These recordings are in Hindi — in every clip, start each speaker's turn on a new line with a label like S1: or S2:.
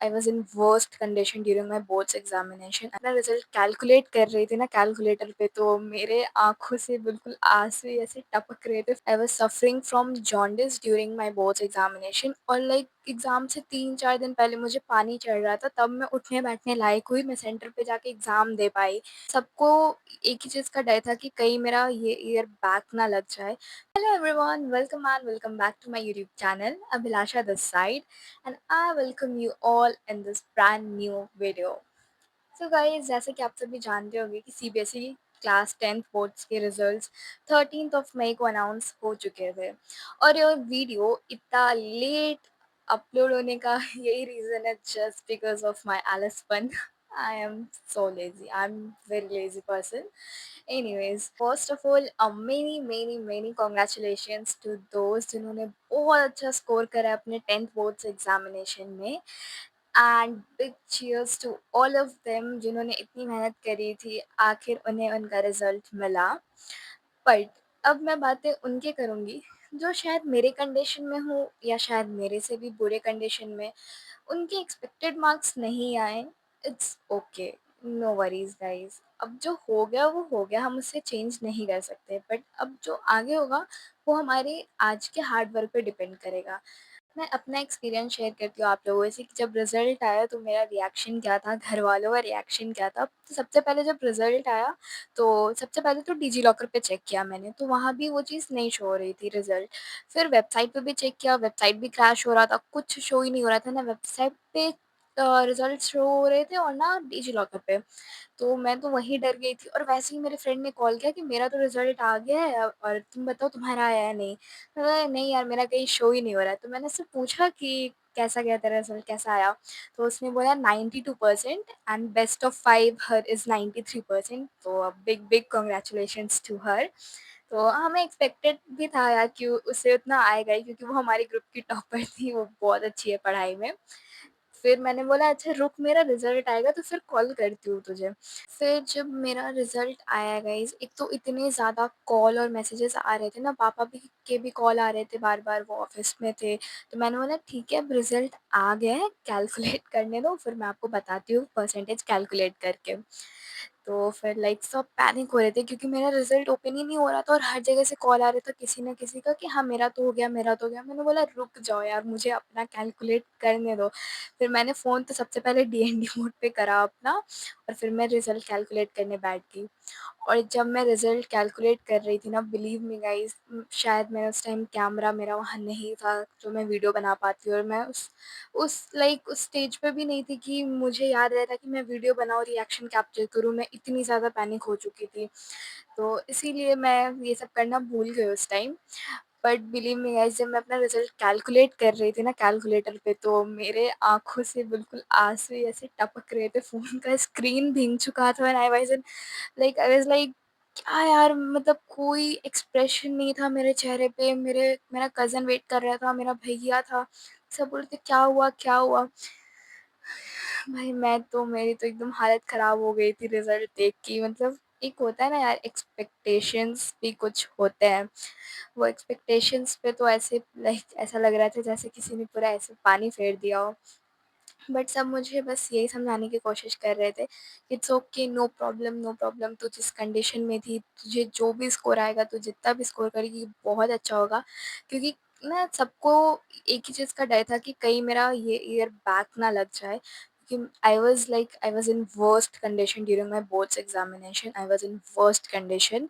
S1: I was in worst condition during my boards examination. अपना रिज़ल्ट कैलकुलेट कर रही थी ना कैलकुलेटर पे, तो मेरे आँखों से बिल्कुल आँसू ऐसे टपक रहे थे। I was suffering from jaundice during my boards examination, और लाइक एग्ज़ाम से 3-4 दिन पहले मुझे पानी चढ़ रहा था, तब मैं उठने-बैठने लायक हुई, मैं सेंटर पे जाके एग्ज़ाम दे पाई। सबको एक ही चीज़ का डर था कि कहीं मेरा ये ईयर बैक ना लग जाए। Hello everyone, welcome and welcome back to my YouTube channel, Abhilasha this side, and I welcome you all in this brand new video. So guys, जैसे कि आप सभी जानते होंगे कि सीबीएसई क्लास 10th बोर्ड्स के रिजल्ट्स 13th ऑफ मई को अनाउंस हो चुके थे, और ये वीडियो इतना लेट अपलोड होने का यही रीज़न है, जस्ट बिकॉज ऑफ माई आलसपन। I am so lazy, I am very lazy person. Anyways, first of all many many many congratulations to दोस्त जिन्होंने बहुत अच्छा स्कोर करा है अपने 10th बोर्ड्स एग्जामिनेशन में, and big cheers to all of them जिन्होंने इतनी मेहनत करी थी, आखिर उन्हें उनका रिजल्ट मिला। बट अब मैं बातें उनके करूँगी जो शायद मेरे कंडीशन में हो, या शायद मेरे से भी बुरे कंडीशन में उनके एक्सपेक्टेड मार्क्स नहीं आए। It's okay, no worries guys. अब जो हो गया वो हो गया, हम उससे चेंज नहीं कर सकते, बट अब जो आगे होगा वो हमारे आज के हार्ड वर्क पे डिपेंड करेगा। मैं अपना एक्सपीरियंस शेयर करती हूँ आप लोगों से कि जब रिज़ल्ट आया तो मेरा रिएक्शन क्या था, घर वालों का रिएक्शन क्या था। तो सबसे पहले जब रिज़ल्ट आया, तो सबसे पहले तो डिजी लॉकर पे चेक किया मैंने, तो वहाँ भी वो चीज़ नहीं शो हो रही थी रिज़ल्ट। फिर वेबसाइट पे भी चेक किया, वेबसाइट भी क्रैश हो रहा था, कुछ शो ही नहीं हो रहा था, ना वेबसाइट पे रिज़ल्ट शो हो रहे थे और ना डिजी लॉकर पे। तो मैं तो वहीं डर गई थी, और वैसे ही मेरे फ्रेंड ने कॉल किया कि मेरा तो रिज़ल्ट आ गया है और तुम बताओ तुम्हारा आया है नहीं? मैंने बोला नहीं यार, मेरा कहीं शो ही नहीं हो रहा है। तो मैंने उससे पूछा कि कैसा गया तेरा रिज़ल्ट, कैसा आया? तो उसने बोला 92% and best of 5 her is 93%, तो big big congratulations to her. तो हमें एक्सपेक्टेड भी था यार कि उसे उतना आएगा ही, क्योंकि वो हमारे ग्रुप की टॉपर थी, वो बहुत अच्छी है पढ़ाई में। फिर मैंने बोला अच्छा रुक, मेरा रिज़ल्ट आएगा तो फिर कॉल करती हूँ तुझे। फिर जब मेरा रिज़ल्ट आया गाइज़, एक तो इतने ज़्यादा कॉल और मैसेजेस आ रहे थे ना, पापा भी के भी कॉल आ रहे थे बार-बार, वो ऑफ़िस में थे। तो मैंने बोला ठीक है, अब रिज़ल्ट आ गया है, कैलकुलेट करने दो, फिर मैं आपको बताती हूँ परसेंटेज कैलकुलेट करके। तो फिर लाइक सब पैनिक हो रहे थे, क्योंकि मेरा रिज़ल्ट ओपन ही नहीं हो रहा था और हर जगह से कॉल आ रहा था किसी न किसी का कि हाँ, मेरा तो हो गया, मेरा तो हो गया। मैंने बोला रुक जाओ यार, मुझे अपना कैलकुलेट करने दो। फिर मैंने फ़ोन तो सबसे पहले डीएनडी मोड पे करा अपना, और फिर मैं रिज़ल्ट कैलकुलेट करने बैठ गई। और जब मैं रिज़ल्ट कैलकुलेट कर रही थी ना, बिलीव मी गाइज़, शायद मैं उस टाइम कैमरा मेरा वहाँ नहीं था जो मैं वीडियो बना पाती, और मैं उस स्टेज पे भी नहीं थी कि मुझे याद रहता कि मैं वीडियो बनाऊँ, रिएक्शन कैप्चर करूँ। मैं इतनी ज़्यादा पैनिक हो चुकी थी। तो इसीलिए मैं ये सब करना भूल गई उस time. But believe me guys, जब मैं अपना रिज़ल्ट कैलकुलेट कर रही थी ना कैलकुलेटर पे, तो मेरे आँखों से बिल्कुल आँसू ऐसे टपक रहे थे, फ़ोन का स्क्रीन भीग चुका था, एंड आई वाज़ लाइक क्या यार, मतलब कोई एक्सप्रेशन नहीं था मेरे चेहरे पे। मेरा कज़न वेट कर रहा था, मेरा भैया था, सब बोल रहे थे क्या हुआ, क्या हुआ? भाई मेरी तो एकदम हालत ख़राब हो गई थी रिज़ल्ट देख के। मतलब एक होता है ना यार, एक्सपेक्टेशंस भी कुछ होते हैं। वो एक्सपेक्टेशंस पे तो ऐसे लाइक ऐसा लग रहा था जैसे किसी ने पूरा ऐसे पानी फेर दिया हो। बट सब मुझे बस यही समझाने की कोशिश कर रहे थे, it's okay, no problem, no problem. तू जिस कंडीशन में थी, तुझे जो भी स्कोर आएगा, तू जितना भी स्कोर करेगी बहुत अच्छा होगा। क्योंकि ना सबको एक ही चीज़ का डर था कि कहीं मेरा ये ईयर बैक ना लग जाए, क्योंकि I was in worst condition during my boards examination. I was in worst condition.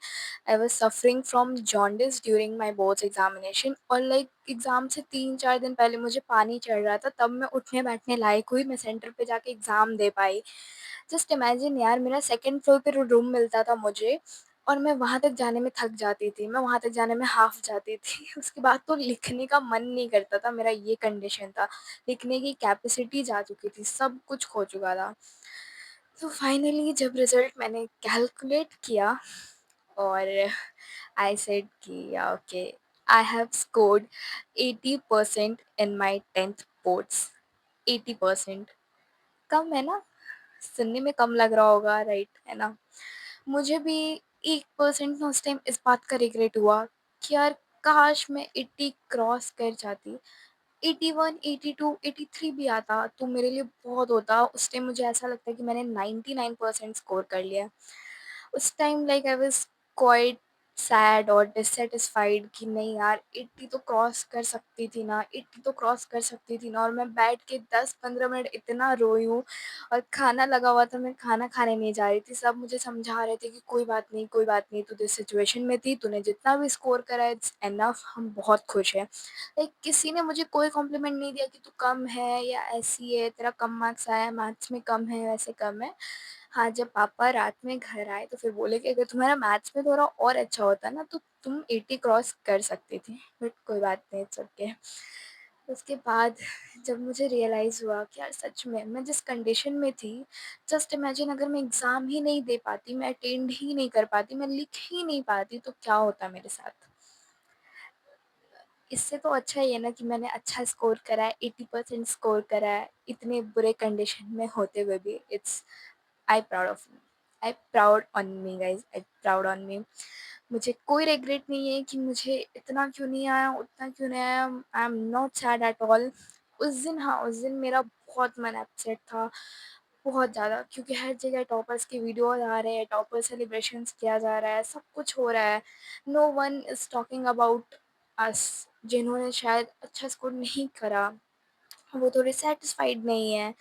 S1: I was suffering from jaundice during my boards examination, और लाइक एग्ज़ाम से 3-4 दिन पहले मुझे पानी चढ़ रहा था, तब मैं उठने-बैठने लायक हुई, मैं सेंटर पे जाके एग्ज़ाम दे पाई। जस्ट इमेजिन यार, मेरा सेकंड फ्लोर पे रूम मिलता था मुझे, और मैं वहाँ तक जाने में थक जाती थी, मैं वहाँ तक जाने में हाफ़ जाती थी। उसके बाद तो लिखने का मन नहीं करता था, मेरा ये कंडीशन था। लिखने की कैपेसिटी जा चुकी थी, सब कुछ खो चुका था। तो फाइनली जब रिज़ल्ट मैंने कैलकुलेट किया, और आई सेड कि या okay, I have scored 80% in my 10th boards. 80% कम है ना? सुनने में कम लग रहा होगा, राइट, है ना? मुझे भी 1% ना उस टाइम इस बात का रिग्रेट हुआ कि यार काश मैं 80 क्रॉस कर जाती। 81, 82, 83 भी आता तो मेरे लिए बहुत होता। उस टाइम मुझे ऐसा लगता है कि मैंने 99% स्कोर कर लिया। उस time like I was quite sad और डिससैटिस्फाइड कि नहीं यार 80 तो क्रॉस कर सकती थी ना, 80 तो क्रॉस कर सकती थी ना, और मैं बैठ के 10-15 मिनट इतना रोई हूँ। और खाना लगा हुआ था, मैं खाना खाने नहीं जा रही थी। सब मुझे समझा रहे थे कि कोई बात नहीं, तू जिस सिचुएशन में थी, तूने जितना भी स्कोर करा है इट्स इनफ, हम बहुत खुश हैं। लाइक किसी ने मुझे कोई कॉम्प्लीमेंट नहीं दिया कि तू कम है या ऐसी है, तेरा कम मार्क्स आया है, मैथ्स में कम है, वैसे कम है। हाँ, जब पापा रात में घर आए तो फिर बोले कि अगर तुम्हारा मैथ्स में थोड़ा और अच्छा होता ना तो तुम 80 क्रॉस कर सकती थी, बट कोई बात नहीं, इट्स ओके। उसके बाद जब मुझे रियलाइज़ हुआ कि यार सच में मैं जिस कंडीशन में थी, जस्ट इमेजिन अगर मैं एग्ज़ाम ही नहीं दे पाती, मैं अटेंड ही नहीं कर पाती, मैं लिख ही नहीं पाती तो क्या होता मेरे साथ। इससे तो अच्छा ये है ना कि मैंने अच्छा स्कोर करा है, 80% स्कोर करा है, इतने बुरे कंडीशन में होते हुए भी। It's I proud of me, I proud on me guys, I proud on me. मुझे कोई रिग्रेट नहीं है कि मुझे इतना क्यों नहीं आया, उतना क्यों नहीं आया। I am not sad at all. उस दिन, हाँ, उस दिन मेरा बहुत मन अपसेट था, बहुत ज़्यादा, क्योंकि हर जगह टॉपर्स की वीडियोज़ आ रहे हैं, टॉपर सेलिब्रेशंस किया जा रहा है, सब कुछ हो रहा है। No one is talking about us, जिन्होंने शायद अच्छा स्कोर नहीं करा, वो थोड़े सैटिस्फाइड नहीं है।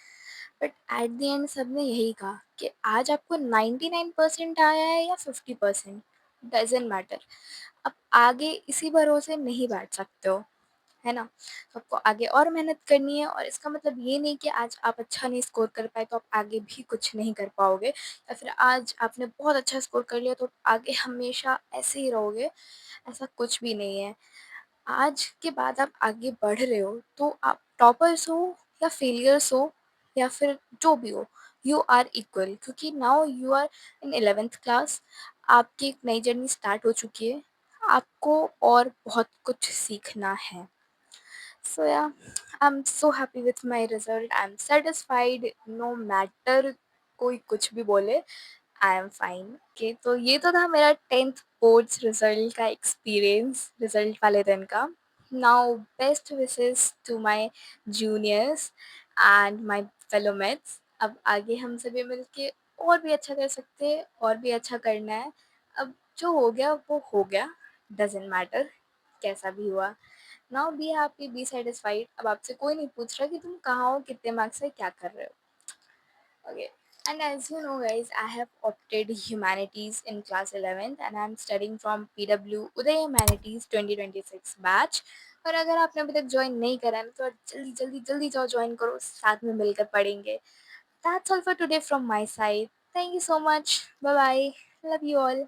S1: बट एट द एंड सबने यही कहा कि आज आपको 99% आया है या 50%, डजेंट मैटर। आप आगे इसी भरोसे नहीं बैठ सकते हो, है ना? तो आपको आगे और मेहनत करनी है, और इसका मतलब ये नहीं कि आज आप अच्छा नहीं स्कोर कर पाए तो आप आगे भी कुछ नहीं कर पाओगे, या फिर आज आपने बहुत अच्छा स्कोर कर लिया तो आगे हमेशा ऐसे ही रहोगे, ऐसा कुछ भी नहीं है। आज के बाद आप आगे बढ़ रहे हो तो आप टॉपर्स हो या फेलियर्स हो या फिर जो भी हो, यू आर इक्वल, क्योंकि now you are in 11th class. आपकी एक नई जर्नी स्टार्ट हो चुकी है, आपको और बहुत कुछ सीखना है। So yeah, I am so happy with my result, I am satisfied, no matter कोई कुछ भी बोले, आई एम फाइन। ओके, तो ये तो था मेरा 10th बोर्ड्स रिजल्ट का एक्सपीरियंस, रिजल्ट वाले दिन का। Now best wishes to my juniors and my fellow mates. अब आगे हम सभी मिलके और भी अच्छा कर सकते हैं, और भी अच्छा करना है। अब जो हो गया वो हो गया, डजेंट मैटर कैसा भी हुआ। Now be happy, be satisfied. अब आपसे कोई नहीं पूछ रहा कि तुम कहाँ हो, कितने मार्क्स से, क्या कर रहे हो। Okay. And as you know, guys, I have opted humanities in class 11th and I'm studying from PW Uday Humanities 2026 batch. और अगर आपने अभी तक ज्वाइन नहीं करा है ना तो जल्दी जल्दी जल्दी जाओ ज्वाइन करो, साथ में मिलकर पढ़ेंगे। That's all for today from my side. Thank you so much. Bye bye. Love you all.